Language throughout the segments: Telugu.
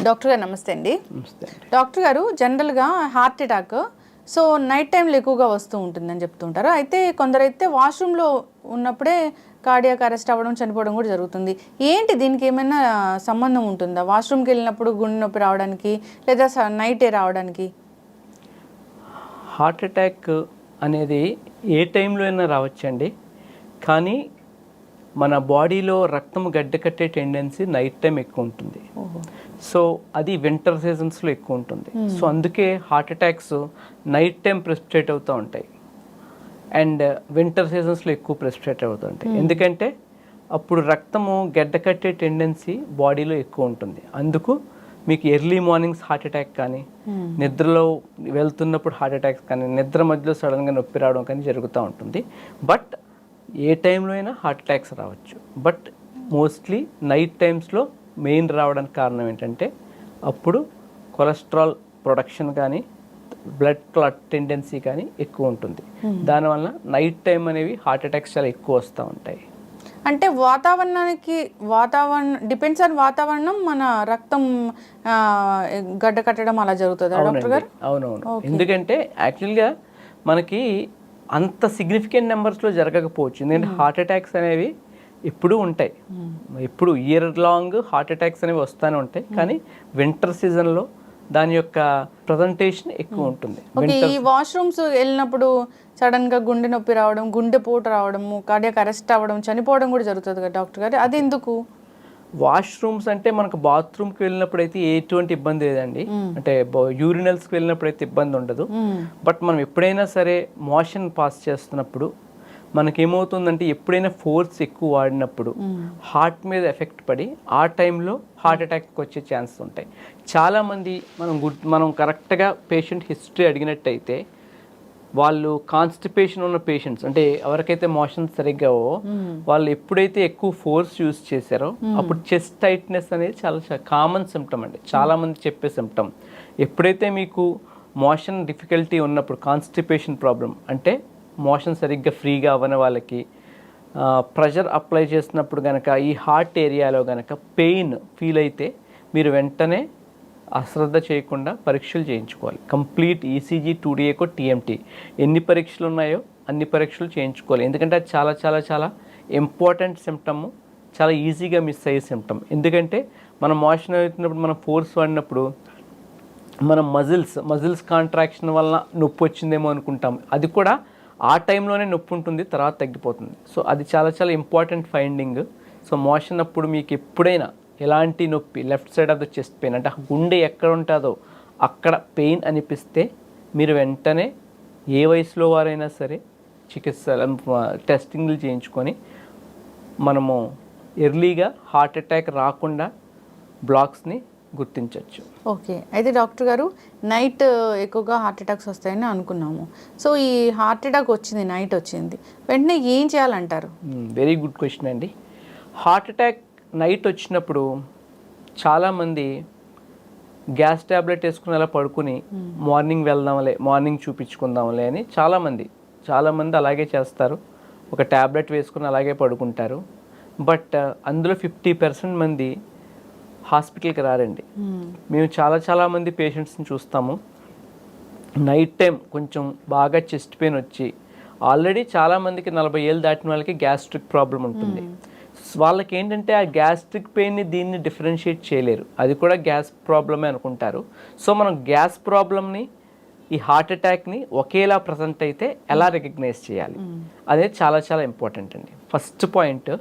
డాక్టర్ గారు నమస్తే అండి. నమస్తే అండి. డాక్టర్ గారు, జనరల్గా హార్ట్ అటాక్ నైట్ టైంలో ఎక్కువగా వస్తూ ఉంటుందని చెప్తుంటారు. అయితే కొందరైతే వాష్రూమ్లో ఉన్నప్పుడే కార్డియాక్ అరెస్ట్ అవ్వడం, చనిపోవడం కూడా జరుగుతుంది. ఏంటి దీనికి ఏమైనా సంబంధం ఉంటుందా? వాష్రూమ్కి వెళ్ళినప్పుడు గుండె నొప్పి రావడానికి లేదా నైటే రావడానికి? హార్ట్ అటాక్ అనేది ఏ టైంలో అయినా రావచ్చండి. కానీ మన బాడీలో రక్తం గడ్డకట్టే టెండెన్సీ నైట్ టైం ఎక్కువ ఉంటుంది. సో అది వింటర్ సీజన్స్లో ఎక్కువ ఉంటుంది. సో అందుకే heart attacks night time precipitate అవుతూ ఉంటాయి అండ్ వింటర్ సీజన్స్లో ఎక్కువ ప్రెసిపిటేట్ అవుతూ ఉంటాయి. ఎందుకంటే అప్పుడు రక్తము గడ్డకట్టే టెండెన్సీ బాడీలో ఎక్కువ ఉంటుంది. అందుకు మీకు ఎర్లీ మార్నింగ్స్ హార్ట్ అటాక్ కానీ, నిద్రలో వెళ్తున్నప్పుడు హార్ట్ అటాక్స్ కానీ, నిద్ర మధ్యలో సడన్గా నొప్పి రావడం కానీ జరుగుతూ ఉంటుంది. బట్ ఏ టైంలో అయినా హార్ట్ అటాక్స్ రావచ్చు. బట్ మోస్ట్లీ నైట్ టైమ్స్లో మెయిన్ రావడానికి కారణం ఏంటంటే అప్పుడు కొలెస్ట్రాల్ ప్రొడక్షన్ కానీ, బ్లడ్ క్లాట్ టెండెన్సీ కానీ ఎక్కువ ఉంటుంది. దానివల్ల నైట్ టైం అనేవి హార్ట్ అటాక్స్ చాలా ఎక్కువ వస్తూ ఉంటాయి. అంటే డిపెండ్స్ ఆన్ వాతావరణం మన రక్తం గడ్డ కట్టడం అలా జరుగుతుంది డాక్టర్ గారు? అవునవును. ఎందుకంటే యాక్చువల్గా మనకి అంత సిగ్నిఫికెంట్ నెంబర్స్లో జరగకపోవచ్చు. ఎందుకంటే హార్ట్ అటాక్స్ అనేవి ఎప్పుడూ ఉంటాయి. ఎప్పుడు ఇయర్ లాంగ్ హార్ట్ అటాక్స్ అనేవి వస్తూనే ఉంటాయి. కానీ వింటర్ సీజన్లో దాని యొక్క ప్రజెంటేషన్ ఎక్కువ ఉంటుంది. ఈ వాష్రూమ్స్ వెళ్ళినప్పుడు సడన్ గా గుండె నొప్పి రావడం, గుండెపోటు రావడము, కార్డియాక్ అరెస్ట్ అవ్వడం, చనిపోవడం కూడా జరుగుతుంది కదా డాక్టర్ గారు? అది ఎందుకు? వాష్రూమ్స్ అంటే మనకు బాత్రూమ్కి వెళ్ళినప్పుడు అయితే ఎటువంటి ఇబ్బంది లేదండి. అంటే యూరినల్స్కి వెళ్ళినప్పుడు అయితే ఇబ్బంది ఉండదు. బట్ మనం ఎప్పుడైనా సరే మోషన్ పాస్ చేస్తున్నప్పుడు మనకేమవుతుందంటే ఎప్పుడైనా ఫోర్స్ ఎక్కువ వాడినప్పుడు హార్ట్ మీద ఎఫెక్ట్ పడి ఆ టైంలో హార్ట్ అటాక్కి వచ్చే ఛాన్సెస్ ఉంటాయి. చాలామంది మనం కరెక్ట్గా పేషెంట్ హిస్టరీ అడిగినట్టయితే వాళ్ళు కాన్స్టిపేషన్ ఉన్న పేషెంట్స్, అంటే ఎవరికైతే మోషన్ సరిగ్గావో వాళ్ళు ఎప్పుడైతే ఎక్కువ ఫోర్స్ యూజ్ చేశారో అప్పుడు చెస్ట్ టైట్నెస్ అనేది చాలా కామన్ సిమ్టమ్ అండి. చాలామంది చెప్పే సిమ్టమ్. ఎప్పుడైతే మీకు మోషన్ డిఫికల్టీ ఉన్నప్పుడు, కాన్స్టిపేషన్ ప్రాబ్లం అంటే మోషన్ సరిగ్గా ఫ్రీగా అవ్వని వాళ్ళకి ప్రెషర్ అప్లై చేసినప్పుడు కనుక ఈ హార్ట్ ఏరియాలో కనుక పెయిన్ ఫీల్ అయితే మీరు వెంటనే అశ్రద్ధ చేయకుండా పరీక్షలు చేయించుకోవాలి. కంప్లీట్ ఈసీజీ, 2DA, TMT ఎన్ని పరీక్షలు ఉన్నాయో అన్ని పరీక్షలు చేయించుకోవాలి. ఎందుకంటే అది చాలా చాలా చాలా ఇంపార్టెంట్ సిమ్టమ్, చాలా ఈజీగా మిస్ అయ్యే సిమ్టమ్. ఎందుకంటే మనం మోషన్ అవుతున్నప్పుడు మనం ఫోర్స్ వాడినప్పుడు మనం మజిల్స్ కాంట్రాక్షన్ వల్ల నొప్పి వచ్చిందేమో అనుకుంటాం. అది కూడా ఆ టైంలోనే నొప్పి ఉంటుంది, తర్వాత తగ్గిపోతుంది. సో అది చాలా చాలా ఇంపార్టెంట్ ఫైండింగ్. సో మోషన్ అప్పుడు మీకు ఎప్పుడైనా ఎలాంటి నొప్పి, left side of the chest pain, అంటే గుండె ఎక్కడ ఉంటుందో అక్కడ పెయిన్ అనిపిస్తే మీరు వెంటనే ఏ వయసులో వారైనా సరే టెస్టింగ్లు చేయించుకొని మనము ఎర్లీగా హార్ట్ అటాక్ రాకుండా బ్లాక్స్ని గుర్తించవచ్చు. ఓకే. అయితే డాక్టర్ గారు, నైట్ ఎక్కువగా హార్ట్ అటాక్స్ వస్తాయని అనుకున్నాము. సో ఈ హార్ట్ అటాక్ వచ్చింది, నైట్ వచ్చింది, వెంటనే ఏం చేయాలంటారు? వెరీ గుడ్ క్వశ్చన్ అండి. హార్ట్ అటాక్ నైట్ వచ్చినప్పుడు చాలామంది గ్యాస్ ట్యాబ్లెట్ వేసుకుని అలా పడుకుని మార్నింగ్ వెళ్దాంలే, మార్నింగ్ చూపించుకుందాంలే అని చాలామంది అలాగే చేస్తారు. ఒక ట్యాబ్లెట్ వేసుకుని అలాగే పడుకుంటారు. బట్ అందులో 50% మంది హాస్పిటల్కి రారండి. మేము చాలామంది పేషెంట్స్ని చూస్తాము. నైట్ టైం కొంచెం బాగా చెస్ట్ పెయిన్ వచ్చి, ఆల్రెడీ చాలామందికి 40 ఏళ్ళు దాటిన వాళ్ళకి గ్యాస్ట్రిక్ ప్రాబ్లం ఉంటుంది. వాళ్ళకి ఏంటంటే ఆ గ్యాస్ట్రిక్ పెయిన్ని దీన్ని డిఫరెన్షియేట్ చేయలేరు, అది కూడా గ్యాస్ ప్రాబ్లమే అనుకుంటారు. సో మనం గ్యాస్ ప్రాబ్లమ్ని, ఈ హార్ట్ అటాక్ని ఒకేలా ప్రజెంట్ అయితే ఎలా రికగ్నైజ్ చేయాలి అనేది చాలా చాలా ఇంపార్టెంట్ అండి. ఫస్ట్ పాయింట్,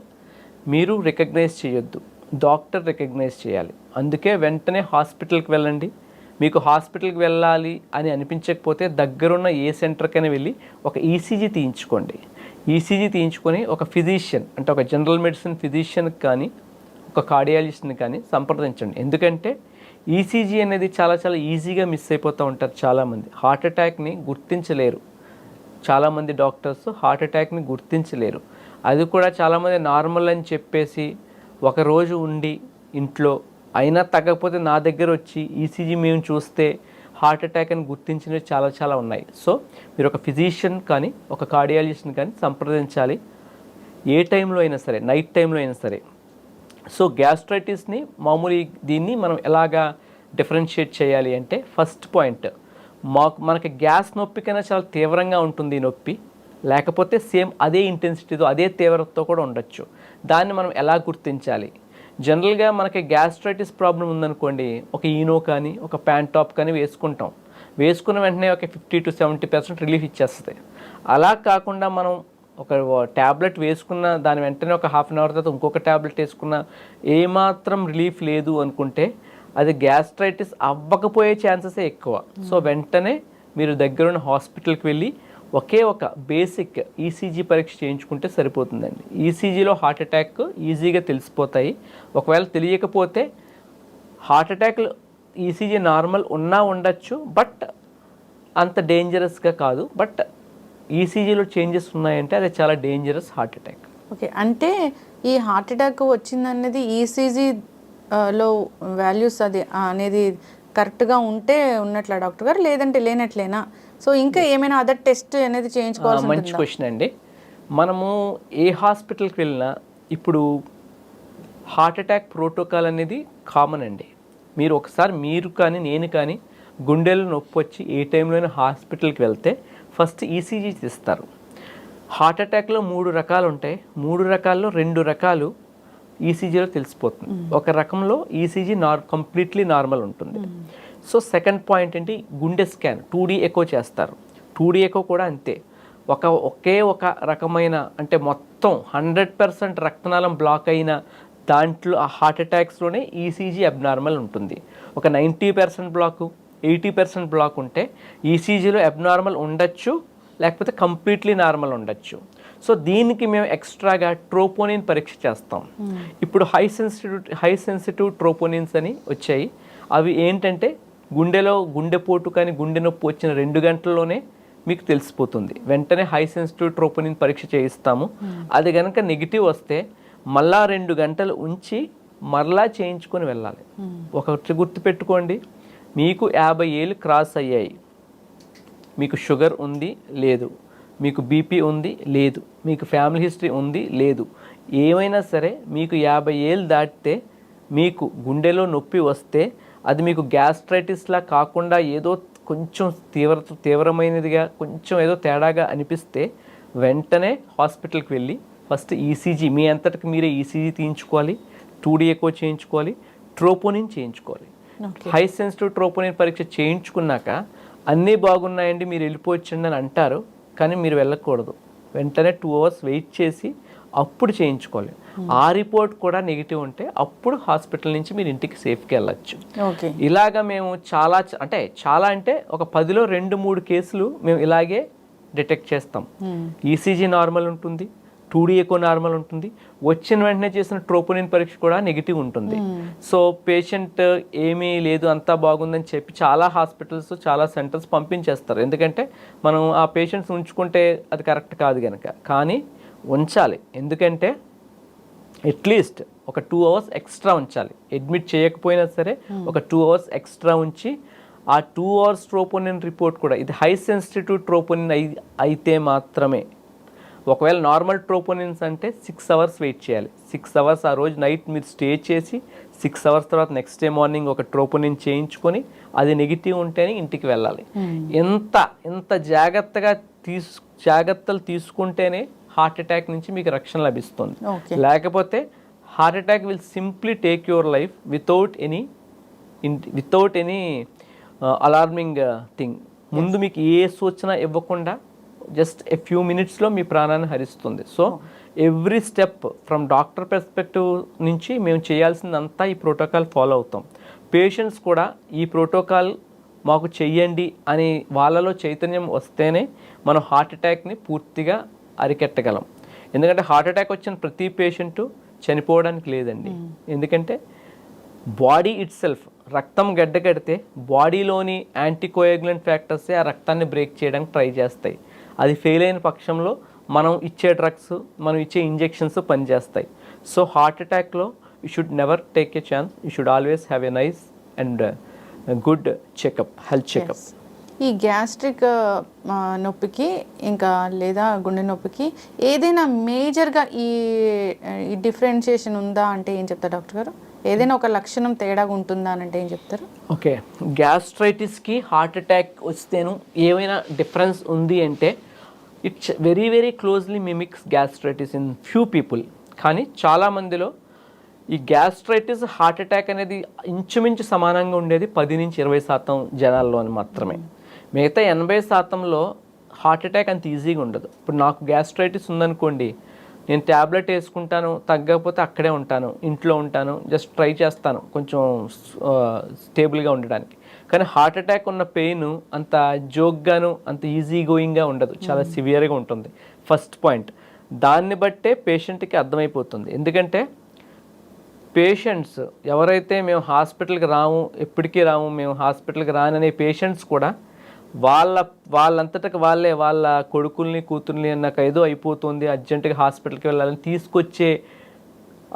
మీరు రికగ్నైజ్ చేయొద్దు, డాక్టర్ రికగ్నైజ్ చేయాలి. అందుకే వెంటనే హాస్పిటల్కి వెళ్ళండి. మీకు హాస్పిటల్కి వెళ్ళాలి అని అనిపించకపోతే దగ్గరున్న ఏ సెంటర్కైనా వెళ్ళి ఒక ఈసీజీ తీయించుకోండి. ఈసీజీ తీయించుకొని ఒక ఫిజిషియన్, అంటే ఒక జనరల్ మెడిసిన్ ఫిజిషియన్కి కానీ, ఒక కార్డియాలజిస్ట్ని కానీ సంప్రదించండి. ఎందుకంటే ఈసీజీ అనేది చాలా చాలా ఈజీగా మిస్ అయిపోతూ ఉంటారు చాలామంది. హార్ట్ అటాక్ని గుర్తించలేరు చాలామంది డాక్టర్స్, హార్ట్ అటాక్ని గుర్తించలేరు. అది కూడా చాలామంది నార్మల్ అని చెప్పేసి ఒకరోజు ఉండి ఇంట్లో అయినా తగ్గకపోతే నా దగ్గర వచ్చి ఈసీజీ మేము చూస్తే హార్ట్ అటాక్ అని గుర్తించినవి చాలా చాలా ఉన్నాయి. సో మీరు ఒక ఫిజిషియన్ కానీ, ఒక కార్డియాలజిస్ట్ని కానీ సంప్రదించాలి ఏ టైంలో అయినా సరే, నైట్ టైంలో అయినా సరే. సో గ్యాస్ట్రైటిస్ని మామూలు దీన్ని మనం ఎలాగా డిఫరెన్షియేట్ చేయాలి అంటే ఫస్ట్ పాయింట్, మనకి గ్యాస్ నొప్పి కన్నా చాలా తీవ్రంగా ఉంటుంది ఈ నొప్పి, లేకపోతే సేమ్ అదే ఇంటెన్సిటీతో అదే తీవ్రతతో కూడా ఉండొచ్చు. దాన్ని మనం ఎలా గుర్తించాలి? జనరల్గా మనకి గ్యాస్ట్రైటిస్ ప్రాబ్లం ఉందనుకోండి, ఒక ఈనో కానీ ఒక ప్యాంటాప్ కానీ వేసుకుంటాం. వేసుకున్న వెంటనే ఒక 50 to 70% రిలీఫ్ ఇచ్చేస్తుంది. అలా కాకుండా మనం ఒక ట్యాబ్లెట్ వేసుకున్న దాని వెంటనే ఒక హాఫ్ అన్ అవర్ తర్వాత ఇంకొక ట్యాబ్లెట్ వేసుకున్న ఏమాత్రం రిలీఫ్ లేదు అనుకుంటే అది గ్యాస్ట్రైటిస్ అవ్వకపోయే ఛాన్సెసే ఎక్కువ. సో వెంటనే మీరు దగ్గరున్న హాస్పిటల్కి వెళ్ళి ఒకే ఒక బేసిక్ ఈసీజీ పరీక్ష చేయించుకుంటే సరిపోతుందండి. ఈసీజీలో హార్ట్ అటాక్ ఈజీగా తెలిసిపోతాయి. ఒకవేళ తెలియకపోతే హార్ట్ అటాక్లు ఈసీజీ నార్మల్ ఉన్నా ఉండొచ్చు, బట్ అంత డేంజరస్గా కాదు. బట్ ఈసీజీలో చేంజెస్ ఉన్నాయంటే అది చాలా డేంజరస్ హార్ట్ అటాక్. ఓకే, అంటే ఈ హార్ట్ అటాక్ వచ్చిందనేది ఈసీజీ లో వాల్యూస్ అది అనేది కరెక్ట్గా ఉంటే ఉన్నట్లా డాక్టర్ గారు, లేదంటే లేనట్లేనా? సో ఇంకా ఏమైనా అదర్ టెస్ట్ అనేది చేయించుకోవాల్సి ఉంటుందా? మంచి క్వశ్చన్ అండి. మనము ఏ హాస్పిటల్కి వెళ్ళినా ఇప్పుడు హార్ట్ అటాక్ ప్రోటోకాల్ అనేది కామన్ అండి. మీరు కానీ నేను కానీ గుండెలో నొప్పి వచ్చి ఏ టైంలోనే హాస్పిటల్కి వెళ్తే ఫస్ట్ ఈసీజీ తీస్తారు. హార్ట్ అటాక్లో 3 రకాలు ఉంటాయి. 3 రకాల్లో 2 రకాలు ఈసీజీలో తెలిసిపోతుంది. ఒక రకంలో ఈసీజీ కంప్లీట్లీ నార్మల్ ఉంటుంది. సో సెకండ్ పాయింట్ ఏంటి, గుండె స్కాన్ 2D ఎకో చేస్తారు. 2D ఎకో కూడా అంతే, ఒకే ఒక రకమైన అంటే మొత్తం 100% రక్తనాళం బ్లాక్ అయిన దాంట్లో ఆ హార్ట్ అటాక్స్లోనే ఈసీజీ అబ్నార్మల్ ఉంటుంది. ఒక 90% బ్లాక్ 80% బ్లాక్ ఉంటే ఈసీజీలో అబ్నార్మల్ ఉండొచ్చు, లేకపోతే కంప్లీట్లీ నార్మల్ ఉండొచ్చు. సో దీనికి మేము ఎక్స్ట్రాగా ట్రోపోనిన్ పరీక్ష చేస్తాం. ఇప్పుడు హై సెన్సిటివ్ ట్రోపోనిన్స్ అని వచ్చాయి. అవి ఏంటంటే గుండెపోటు కానీ గుండె నొప్పి వచ్చిన 2 గంటల్లోనే మీకు తెలిసిపోతుంది. వెంటనే హై సెన్సిటివ్ ట్రోపోనిన్ పరీక్ష చేయిస్తాము. అది కనుక నెగిటివ్ వస్తే మళ్ళా 2 గంటలు ఉంచి మరలా చేయించుకొని వెళ్ళాలి. ఒకటి గుర్తుపెట్టుకోండి, మీకు 50 ఏళ్ళు క్రాస్ అయ్యాయి, మీకు షుగర్ ఉంది లేదు, మీకు బీపీ ఉంది లేదు, మీకు ఫ్యామిలీ హిస్టరీ ఉంది లేదు, ఏమైనా సరే మీకు 50 ఏళ్ళు దాటితే మీకు గుండెలో నొప్పి వస్తే అది మీకు గ్యాస్ట్రైటిస్లా కాకుండా ఏదో కొంచెం తీవ్రమైనదిగా కొంచెం ఏదో తేడాగా అనిపిస్తే వెంటనే హాస్పిటల్కి వెళ్ళి ఫస్ట్ ఈసీజీ మీ అంతటికి మీరే ఈసీజీ తీయించుకోవాలి, 2D ఎకో చేయించుకోవాలి, ట్రోపోనిన్ చేయించుకోవాలి. హై సెన్సిటివ్ ట్రోపోనిన్ పరీక్ష చేయించుకున్నాక అన్నీ బాగున్నాయండి మీరు వెళ్ళిపోవచ్చండి అని అంటారు, కానీ మీరు వెళ్ళకూడదు. వెంటనే 2 hours వెయిట్ చేసి అప్పుడు చేయించుకోవాలి. ఆ రిపోర్ట్ కూడా నెగిటివ్ ఉంటే అప్పుడు హాస్పిటల్ నుంచి మీరు ఇంటికి సేఫ్గా వెళ్ళచ్చు. ఇలాగా మేము చాలా అంటే ఒక 10లో 2-3 కేసులు మేము ఇలాగే డిటెక్ట్ చేస్తాం. ఈసీజీ నార్మల్ ఉంటుంది, 2D ఎకో నార్మల్ ఉంటుంది, వచ్చిన వెంటనే చేసిన ట్రోపోనిన్ పరీక్ష కూడా నెగిటివ్ ఉంటుంది. సో పేషెంట్ ఏమీ లేదు అంతా బాగుందని చెప్పి చాలా హాస్పిటల్స్ చాలా సెంటర్స్ పంపించేస్తారు. ఎందుకంటే మనం ఆ పేషెంట్స్ ఉంచుకుంటే అది కరెక్ట్ కాదు కనుక. కానీ ఉంచాలి, ఎందుకంటే అట్లీస్ట్ ఒక 2 hours ఎక్స్ట్రా ఉంచాలి. అడ్మిట్ చేయకపోయినా సరే ఒక 2 hours ఎక్స్ట్రా ఉంచి ఆ 2 hours ట్రోపోనిన్ రిపోర్ట్ కూడా ఇది హై సెన్సిటివ్ ట్రోపోనిన్ అయితే మాత్రమే. ఒకవేళ నార్మల్ ట్రోపోనిన్స్ అంటే 6 hours వెయిట్ చేయాలి. 6 hours ఆ రోజు నైట్ మీరు స్టే చేసి 6 hours తర్వాత నెక్స్ట్ డే మార్నింగ్ ఒక ట్రోపోనిన్ చేయించుకొని అది నెగిటివ్ ఉంటేనే ఇంటికి వెళ్ళాలి. ఎంత జాగ్రత్తలు తీసుకుంటేనే హార్ట్ అటాక్ నుంచి మీకు రక్షణ లభిస్తుంది. లేకపోతే heart attack will simply take your life without any alarming thing. ముందు మీకు ఏ సూచన ఇవ్వకుండా జస్ట్ ఎ ఫ్యూ మినిట్స్లో మీ ప్రాణాన్ని హరిస్తుంది. So every step from doctor perspective నుంచి మేము చేయాల్సిందంతా ఈ ప్రోటోకాల్ ఫాలో అవుతాం. పేషెంట్స్ కూడా ఈ ప్రోటోకాల్ మాకు చెయ్యండి అని వాళ్ళలో చైతన్యం వస్తేనే మనం హార్ట్ అటాక్ని పూర్తిగా అరికెట్టగలం. ఎందుకంటే హార్ట్ అటాక్ వచ్చిన ప్రతి పేషెంటు చనిపోవడానికి లేదండి. ఎందుకంటే బాడీ ఇట్ సెల్ఫ్ రక్తం గడ్డకడితే బాడీలోని యాంటీకోయాగులెంట్ ఫ్యాక్టర్సే ఆ రక్తాన్ని బ్రేక్ చేయడానికి ట్రై చేస్తాయి. అది ఫెయిల్ అయిన పక్షంలో మనం ఇచ్చే డ్రగ్స్ మనం ఇచ్చే ఇంజెక్షన్స్ పనిచేస్తాయి. సో హార్ట్ అటాక్లో you should never take a chance. You should always have a nice and good checkup, health checkup. ఈ గ్యాస్ట్రిక్ నొప్పికి ఇంకా లేదా గుండె నొప్పికి ఏదైనా మేజర్గా ఈ డిఫరెన్షియేషన్ ఉందా అంటే ఏం చెప్తారు డాక్టర్ గారు? ఏదైనా ఒక లక్షణం తేడాగా ఉంటుందా అని అంటే ఏం చెప్తారు? ఓకే, గ్యాస్ట్రైటిస్కి హార్ట్ అటాక్ వస్తేను ఏమైనా డిఫరెన్స్ ఉంది అంటే it's very very closely mimics gastritis in few people. కానీ చాలామందిలో ఈ గ్యాస్ట్రైటిస్ హార్ట్ అటాక్ అనేది ఇంచుమించు సమానంగా ఉండేది 10-20% జనాల్లో మాత్రమే. మిగతా 80%లో హార్ట్ అటాక్ అంత ఈజీగా ఉండదు. ఇప్పుడు నాకు గ్యాస్ట్రైటిస్ ఉందనుకోండి, నేను ట్యాబ్లెట్ వేసుకుంటాను, తగ్గకపోతే అక్కడే ఉంటాను, ఇంట్లో ఉంటాను, జస్ట్ ట్రై చేస్తాను కొంచెం స్టేబుల్గా ఉండడానికి. కానీ హార్ట్ అటాక్ ఉన్న పెయిన్ అంత జోక్గాను అంత ఈజీ గోయింగ్గా ఉండదు, చాలా సివియర్గా ఉంటుంది. First point. దాన్ని బట్టే పేషెంట్కి అర్థమైపోతుంది. ఎందుకంటే పేషెంట్స్ ఎవరైతే మేము హాస్పిటల్కి రాము, ఎప్పటికీ రాము, మేము హాస్పిటల్కి రాననే పేషెంట్స్ కూడా వాళ్ళంతటకి వాళ్ళే వాళ్ళ కొడుకుల్ని కూతుర్ని నాకు ఏదో అయిపోతుంది అర్జెంటుగా హాస్పిటల్కి వెళ్ళాలని తీసుకొచ్చే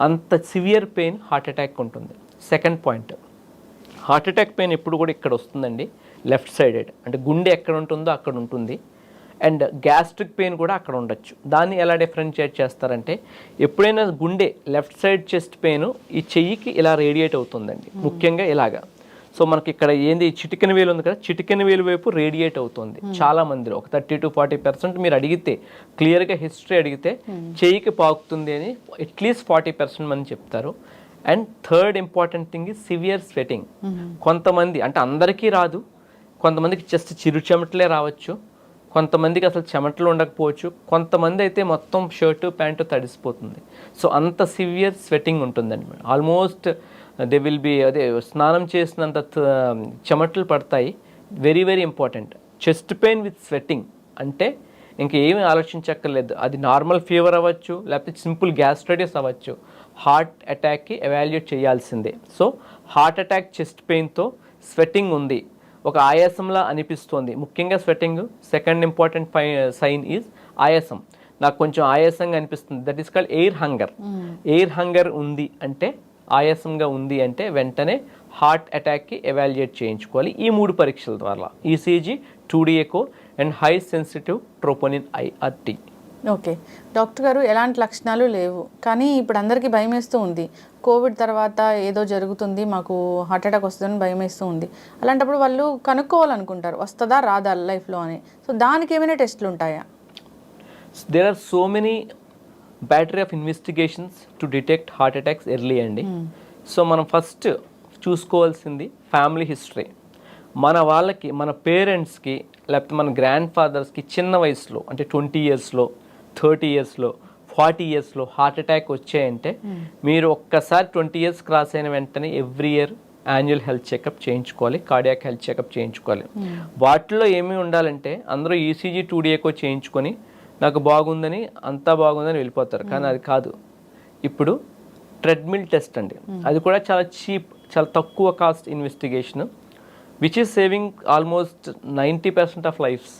అంత సివియర్ పెయిన్ హార్ట్ అటాక్ ఉంటుంది. Second point, heart attack pain ఎప్పుడు కూడా ఇక్కడ వస్తుందండి, లెఫ్ట్ సైడెడ్, అంటే గుండె ఎక్కడ ఉంటుందో అక్కడ ఉంటుంది. అండ్ గ్యాస్ట్రిక్ పెయిన్ కూడా అక్కడ ఉండొచ్చు. దాన్ని ఎలా డిఫరెన్షియేట్ చేస్తారంటే, ఎప్పుడైనా గుండె లెఫ్ట్ సైడ్ చెస్ట్ పెయిన్ ఈ చెయ్యికి ఇలా రేడియేట్ అవుతుందండి, ముఖ్యంగా ఇలాగా. సో మనకి ఇక్కడ ఏంది చిటికెన వేలు ఉంది కదా, చిటికెన వేలు వైపు రేడియేట్ అవుతుంది చాలా మందిలో. ఒక 30-40% మీరు అడిగితే, క్లియర్గా హిస్టరీ అడిగితే చెయ్యికి పాకుతుంది అని అట్లీస్ట్ 40% మంది చెప్తారు. And third important thing is severe sweating. కొంతమంది, అంటే అందరికీ రాదు, కొంతమందికి జస్ట్ చిరు చెమటలే రావచ్చు, కొంతమందికి అసలు చెమటలు ఉండకపోవచ్చు, కొంతమంది అయితే మొత్తం షర్టు ప్యాంటు తడిసిపోతుంది. సో అంత సివియర్ స్వెటింగ్ ఉంటుందండి madam. Almost they will be స్నానం చేసినంత చెమటలు పడతాయి. Very very important. Chest pain with sweating అంటే ఇంకేమీ ఆలోచించక్కర్లేదు, అది నార్మల్ ఫీవర్ అవ్వచ్చు, లేకపోతే సింపుల్ గ్యాస్ట్రైటిస్ అవ్వచ్చు, హార్ట్ అటాక్కి ఎవాల్యుయేట్ చేయాల్సిందే. సో హార్ట్ అటాక్ చెస్ట్ పెయిన్తో స్వెట్టింగ్ ఉంది, ఒక ఆయాసంలా అనిపిస్తుంది, ముఖ్యంగా sweating. Second important sign is ఆయాసం. నాకు కొంచెం ఆయాసంగా అనిపిస్తుంది, that is called air hunger. Air hunger ఉంది అంటే, ఆయాసంగా ఉంది అంటే వెంటనే హార్ట్ అటాక్కి ఎవాల్యుయేట్ చేయించుకోవాలి ఈ 3 పరీక్షల ద్వారా: ECG, 2D echo and high sensitive troponin IRT. Okay doctor గారు, ఎలాంటి లక్షణాలు లేవు కానీ ఇప్పుడు అందరికీ భయం వేస్తూ ఉంది, కోవిడ్ తర్వాత ఏదో జరుగుతుంది, మాకు హార్ట్ అటాక్ వస్తుందని భయం వేస్తూ ఉంది. అలాంటప్పుడు వాళ్ళు కనుక్కోవాలనుకుంటారు, వస్తుందా రాదా లైఫ్లో అని. సో దానికి ఏమైనా టెస్ట్లు ఉంటాయా? There are so many battery of investigations to detect heart attacks early అండి. సో మనం ఫస్ట్ చూసుకోవాల్సింది ఫ్యామిలీ హిస్టరీ. మన వాళ్ళకి, మన పేరెంట్స్కి, లేకపోతే మన గ్రాండ్ ఫాదర్స్కి చిన్న వయసులో, అంటే 20 ఇయర్స్లో, 30 ఇయర్స్లో, 40 ఇయర్స్లో హార్ట్ అటాక్ వచ్చాయంటే మీరు ఒక్కసారి 20 ఇయర్స్ క్రాస్ అయిన వెంటనే every year annual health checkup చేయించుకోవాలి, కార్డియాక్ హెల్త్ చెకప్ చేయించుకోవాలి. వాటిలో ఏమి ఉండాలంటే అందరూ ఈసీజీ, 2D ఎకో చేయించుకొని నాకు బాగుందని, అంతా బాగుందని వెళ్ళిపోతారు. కానీ అది కాదు. ఇప్పుడు ట్రెడ్మిల్ టెస్ట్ అండి, అది కూడా చాలా చీప్, చాలా తక్కువ cost investigation, which is saving almost 90% of lives.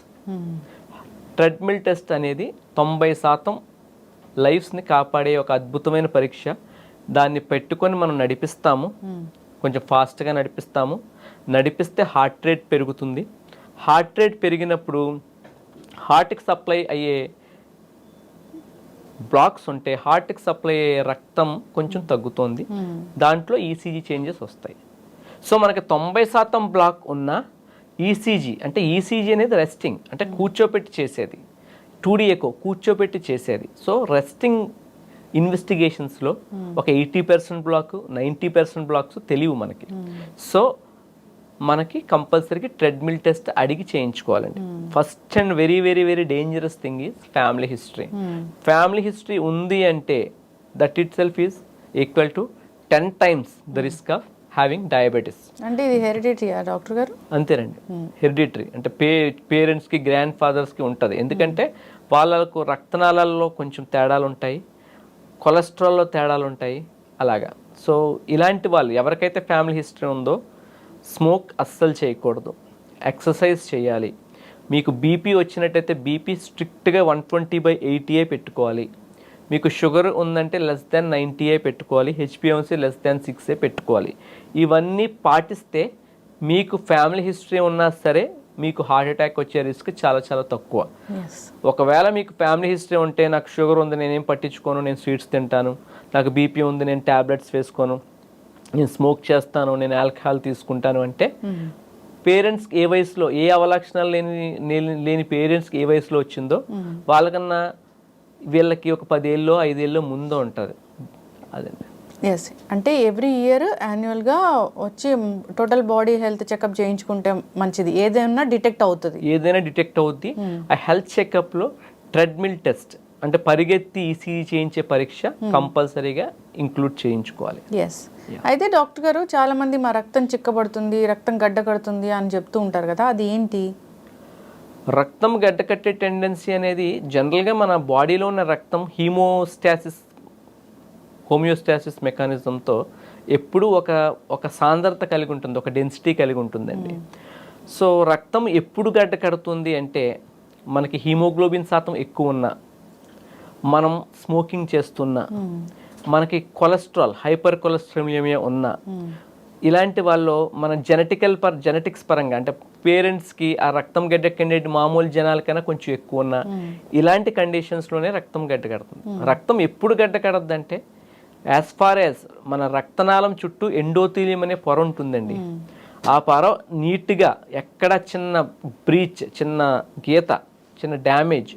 Treadmill test అనేది 90% లైఫ్స్ని కాపాడే ఒక అద్భుతమైన పరీక్ష. దాన్ని పెట్టుకొని మనం నడిపిస్తాము, కొంచెం ఫాస్ట్గా నడిపిస్తాము. నడిపిస్తే హార్ట్ రేట్ పెరుగుతుంది. హార్ట్ రేట్ పెరిగినప్పుడు హార్ట్కి సప్లై అయ్యే బ్లాక్స్ ఉంటే హార్ట్కి సప్లై అయ్యే రక్తం కొంచెం తగ్గుతుంది, దాంట్లో ఈసీజీ చేంజెస్ వస్తాయి. సో మనకి 90% బ్లాక్ ఉన్న ఈసీజీ, అంటే ఈసీజీ అనేది రెస్టింగ్, అంటే కూర్చోపెట్టి చేసేది. 2D ఎకో కూర్చోపెట్టి చేసేది. సో రెస్టింగ్ ఇన్వెస్టిగేషన్స్లో ఒక 80% బ్లాక్, 90% బ్లాక్స్ తెలియవు మనకి. సో మనకి కంపల్సరీగా ట్రెడ్మిల్ టెస్ట్ అడిగి చేయించుకోవాలండి. First and very very very dangerous thing is family history. Family history ఉంది అంటే that itself is equal to 10 times the risk of having diabetes. అంటే ఇది హెరిడిటరీయా డాక్టర్ గారు? అంతేనండి, హెరిడిటరీ. అంటే పేరెంట్స్కి, గ్రాండ్ ఫాదర్స్కి ఉంటుంది. ఎందుకంటే వాళ్ళకు రక్తనాళాల్లో కొంచెం తేడాలు ఉంటాయి, కొలెస్ట్రాల్లో తేడాలు ఉంటాయి, అలాగా. సో ఇలాంటి వాళ్ళు ఎవరికైతే ఫ్యామిలీ హిస్టరీ ఉందో స్మోక్ అస్సలు చేయకూడదు, ఎక్సర్సైజ్ చేయాలి. మీకు బీపీ వచ్చినట్టయితే బీపీ స్ట్రిక్ట్గా 120/80 పెట్టుకోవాలి. మీకు షుగర్ ఉందంటే <90 పెట్టుకోవాలి, HbA1c <6 పెట్టుకోవాలి. ఇవన్నీ పాటిస్తే మీకు ఫ్యామిలీ హిస్టరీ ఉన్నా సరే మీకు హార్ట్ అటాక్ వచ్చే రిస్క్ చాలా చాలా తక్కువ. ఒకవేళ మీకు ఫ్యామిలీ హిస్టరీ ఉంటే నాకు షుగర్ ఉంది నేనేం పట్టించుకోను, నేను స్వీట్స్ తింటాను, నాకు బీపీ ఉంది నేను ట్యాబ్లెట్స్ వేసుకోను, నేను స్మోక్ చేస్తాను, నేను ఆల్కహాల్ తీసుకుంటాను అంటే పేరెంట్స్కి ఏ వయసులో ఏ అవలక్షణాలు లేని పేరెంట్స్కి ఏ వయసులో వచ్చిందో వాళ్ళకన్నా వీళ్ళకి ఒక 10 ఏళ్ళలో 5 ఏళ్ళలో ముందు ఉంటుంది. అదండి. ఎస్, అంటే ఎవ్రీ ఇయర్ యాన్యువల్గా వచ్చి టోటల్ బాడీ హెల్త్ చెకప్ చేయించుకుంటే మంచిది. ఏదైనా డిటెక్ట్ అవుద్ది. ఆ హెల్త్ చెకప్లో ట్రెడ్మిల్ టెస్ట్ అంటే పరిగెత్తి ఈసీజీ చేయించే పరీక్ష కంపల్సరీగా ఇంక్లూడ్ చేయించుకోవాలి. ఎస్. అయితే డాక్టర్ గారు, చాలా మంది మా రక్తం చిక్కబడుతుంది, రక్తం గడ్డ కడుతుంది అని చెప్తూ ఉంటారు కదా, అది ఏంటి? రక్తం గడ్డ కట్టే టెండెన్సీ అనేది జనరల్గా మన బాడీలో ఉన్న రక్తం హోమియోస్టాసిస్ మెకానిజంతో ఎప్పుడూ ఒక సాంద్రత కలిగి ఉంటుంది, ఒక డెన్సిటీ కలిగి ఉంటుందండి. సో రక్తం ఎప్పుడు గడ్డ కడుతుంది అంటే మనకి హీమోగ్లోబిన్ శాతం ఎక్కువ ఉన్నా, మనం స్మోకింగ్ చేస్తున్నా, మనకి కొలెస్ట్రాల్ హైపర్ కొలెస్ట్రామియా ఉన్నా, ఇలాంటి వాళ్ళు మన జెనెటిక్స్ పరంగా అంటే పేరెంట్స్కి ఆ రక్తం గడ్డ కంటే మామూలు జనాలకైనా కొంచెం ఎక్కువ ఉన్నా, ఇలాంటి కండిషన్స్లోనే రక్తం గడ్డ కడుతుంది. రక్తం ఎప్పుడు గడ్డ కడద్దంటే యాజ్ ఫార్ యాజ్ మన రక్తనాళం చుట్టూ ఎండోథీలియం అనే పొర ఉంటుందండి. ఆ పొర నీట్గా ఎక్కడ చిన్న బ్రీచ్, చిన్న గీత, చిన్న డ్యామేజ్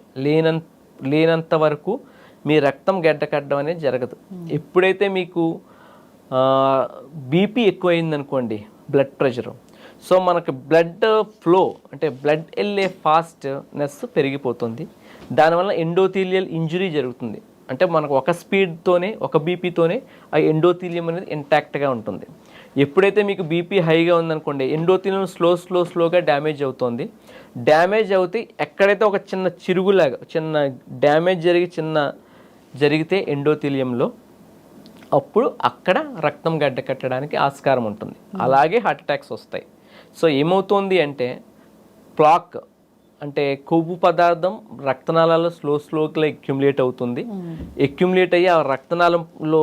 లేనంత వరకు మీ రక్తం గడ్డ కట్టడం అనేది జరగదు. ఎప్పుడైతే మీకు బీపీ ఎక్కువైందనుకోండి, బ్లడ్ ప్రెషరు, సో మనకు బ్లడ్ ఫ్లో అంటే బ్లడ్ వెళ్ళే ఫాస్ట్నెస్ పెరిగిపోతుంది. దానివల్ల ఎండోథీలియల్ ఇంజురీ జరుగుతుంది. అంటే మనకు ఒక స్పీడ్తోనే, ఒక బీపీతోనే ఆ ఎండోథీలియం అనేది ఇంటాక్ట్గా ఉంటుంది. ఎప్పుడైతే మీకు బీపీ హైగా ఉందనుకోండి, ఎండోథీలియం స్లోగా డ్యామేజ్ అవుతుంది. డ్యామేజ్ అవుతే ఎక్కడైతే ఒక చిన్న చిరుగులాగా చిన్న డ్యామేజ్ జరిగితే ఎండోథీలియంలో, అప్పుడు అక్కడ రక్తం గడ్డ కట్టడానికి ఆస్కారం ఉంటుంది. అలాగే హార్ట్ అటాక్స్ వస్తాయి. సో ఏమవుతుంది అంటే ప్లాక్ అంటే కొవ్వు పదార్థం రక్తనాళాల్లో స్లోగా ఎక్యుములేట్ అవుతుంది. ఎక్యుములేట్ అయ్యి ఆ రక్తనాళంలో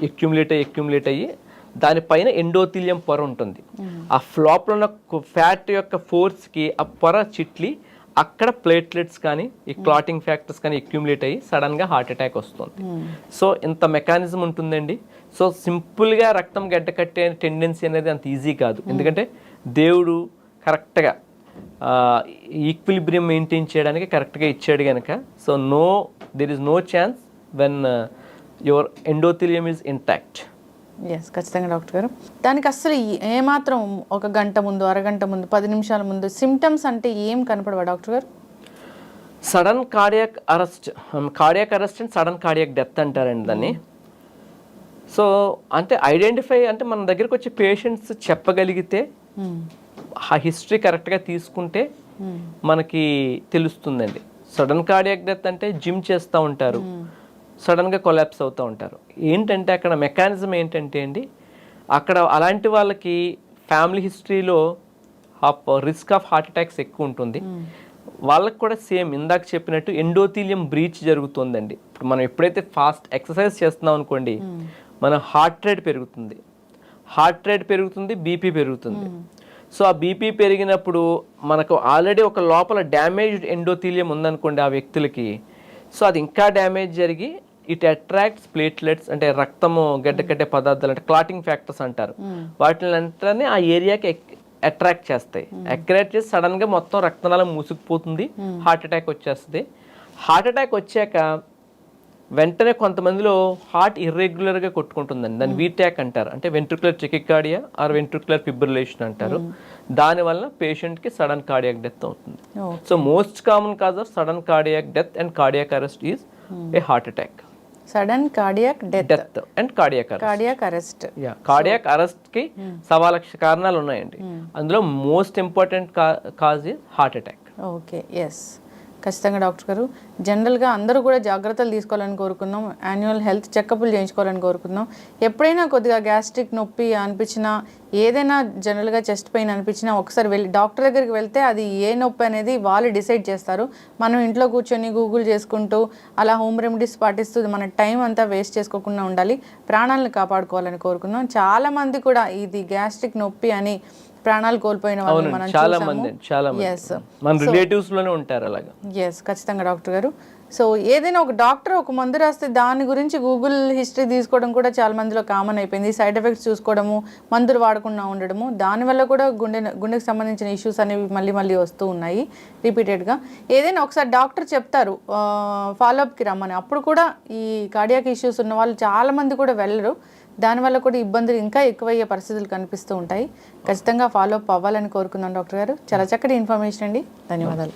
ఎక్యుములేట్ అయ్యి దానిపైన ఎండోథీలియం పొర ఉంటుంది. ఆ ఫ్లాప్లో ఉన్న ఫ్యాట్ యొక్క ఫోర్స్కి ఆ పొర చిట్లి అక్కడ ప్లేట్లెట్స్ కానీ ఈ క్లాటింగ్ ఫ్యాక్టర్స్ కానీ ఎక్యుములేట్ అయ్యి సడన్గా హార్ట్ అటాక్ వస్తుంది. సో ఇంత మెకానిజం ఉంటుందండి. సో సింపుల్గా రక్తం గడ్డ కట్టే టెండెన్సీ అనేది అంత ఈజీ కాదు. ఎందుకంటే దేవుడు కరెక్ట్గా ఈక్విలిబ్రియం మెయింటైన్ చేయడానికి కరెక్ట్గా ఇచ్చాడు కనుక. So there is no chance when your endothelium is intact. Yes, ఖచ్చితంగా డాక్టర్ గారు. దానికి అసలు ఏమాత్రం ఒక గంట ముందు, అరగంట ముందు, 10 నిమిషాల ముందు సిమ్టమ్స్ అంటే ఏం కనపడవా డాక్టర్ గారు? Sudden cardiac arrest and sudden cardiac death అంటారండి దాన్ని. సో అంటే ఐడెంటిఫై అంటే మన దగ్గరకు వచ్చే పేషెంట్స్ చెప్పగలిగితే, ఆ హిస్టరీ కరెక్ట్గా తీసుకుంటే మనకి తెలుస్తుందండి. సడన్ కార్డియాక్ డెత్ అంటే జిమ్ చేస్తూ ఉంటారు, సడన్గా కొలాప్స్ అవుతూ ఉంటారు. ఏంటంటే అక్కడ మెకానిజం ఏంటంటే అండి, అక్కడ అలాంటి వాళ్ళకి ఫ్యామిలీ హిస్టరీలో రిస్క్ ఆఫ్ హార్ట్ అటాక్స్ ఎక్కువ ఉంటుంది. వాళ్ళకి కూడా సేమ్ ఇందాక చెప్పినట్టు ఎండోథీలియం బ్రీచ్ జరుగుతుందండి. ఇప్పుడు మనం ఎప్పుడైతే ఫాస్ట్ ఎక్సర్సైజ్ చేస్తున్నాం అనుకోండి, మన హార్ట్ రేట్ పెరుగుతుంది, బీపీ పెరుగుతుంది. సో ఆ బీపీ పెరిగినప్పుడు మనకు ఆల్రెడీ ఒక లోపల డ్యామేజ్డ్ ఎండోథీలియం ఉందనుకోండి ఆ వ్యక్తులకి, సో అది ఇంకా డ్యామేజ్ జరిగి ఇట్ అట్రాక్ట్స్ ప్లేట్లెట్స్ అంటే రక్తము గడ్డ కట్టే పదార్థాలు అంటే క్లాటింగ్ ఫ్యాక్టర్స్ అంటారు. వాటిని వెంటనే ఆ ఏరియాకి అట్రాక్ట్ చేస్తాయి. అట్రాక్ట్ చేసి సడన్గా మొత్తం రక్తనాళం మూసుకుపోతుంది, హార్ట్ అటాక్ వచ్చేస్తుంది. హార్ట్ అటాక్ వచ్చాక వెంటనే కొంతమందిలో హార్ట్ ఇర్రెగ్యులర్గా కొట్టుకుంటుందండి. దాన్ని వీటాక్ అంటారు, అంటే ventricular tachycardia or ventricular fibrillation అంటారు. దానివల్ల పేషెంట్కి సడన్ కార్డియాక్ డెత్ అవుతుంది. So most common cause of sudden cardiac death and cardiac arrest is a heart attack. Sudden cardiac death and cardiac arrest. Cardiac arrest కి 1.25 లక్ష కారణాలు ఉన్నాయండి. అందులో most important cause is heart attack. Okay, yes, ఖచ్చితంగా డాక్టర్ గారు. జనరల్గా అందరూ కూడా జాగ్రత్తలు తీసుకోవాలని కోరుకుందాం, యాన్యువల్ హెల్త్ చెకప్లు చేయించుకోవాలని కోరుకుందాం. ఎప్పుడైనా కొద్దిగా గ్యాస్ట్రిక్ నొప్పి అనిపించినా, ఏదైనా జనరల్గా చెస్ట్ పెయిన్ అనిపించినా ఒకసారి వెళ్ళి డాక్టర్ దగ్గరికి వెళ్తే అది ఏ నొప్పి అనేది వాళ్ళు డిసైడ్ చేస్తారు. మనం ఇంట్లో కూర్చొని గూగుల్ చేసుకుంటూ అలా హోమ్ రెమెడీస్ పాటిస్తూ మన టైం అంతా వేస్ట్ చేసుకోకుండా ఉండాలి, ప్రాణాలను కాపాడుకోవాలని కోరుకుందాం. చాలామంది కూడా ఇది గ్యాస్ట్రిక్ నొప్పి అని ప్రాణాలు కోల్పోయిన వాళ్ళు మనం చాలా మంది మన రిలేటివ్స్ లోనే ఉంటారు అలాగా. ఎస్, ఖచ్చితంగా డాక్టర్ గారు. సో ఏదైనా ఒక డాక్టర్ ఒక మందు రాస్తే దాని గురించి గూగుల్ హిస్టరీ తీసుకోవడం కూడా చాలా మందిలో కామన్ అయిపోయింది. సైడ్ ఎఫెక్ట్స్ చూసుకోవడము, మందులు వాడకుండా ఉండడము, దానివల్ల కూడా గుండెకి సంబంధించిన ఇష్యూస్ అనేవి మళ్ళీ వస్తూ ఉన్నాయి రిపీటెడ్గా. ఏదైనా ఒకసారి డాక్టర్ చెప్తారు ఫాలోఅప్కి రమ్మని, అప్పుడు కూడా ఈ కార్డియాక్ ఇష్యూస్ ఉన్న వాళ్ళు చాలామంది కూడా వెళ్ళరు. దానివల్ల కూడా ఇబ్బందులు ఇంకా ఎక్కువయ్యే పరిస్థితులు కనిపిస్తూ ఉంటాయి. ఖచ్చితంగా ఫాలోఅప్ అవ్వాలని కోరుకున్నాను డాక్టర్ గారు. చాలా చక్కటి ఇన్ఫర్మేషన్ అండి, ధన్యవాదాలు.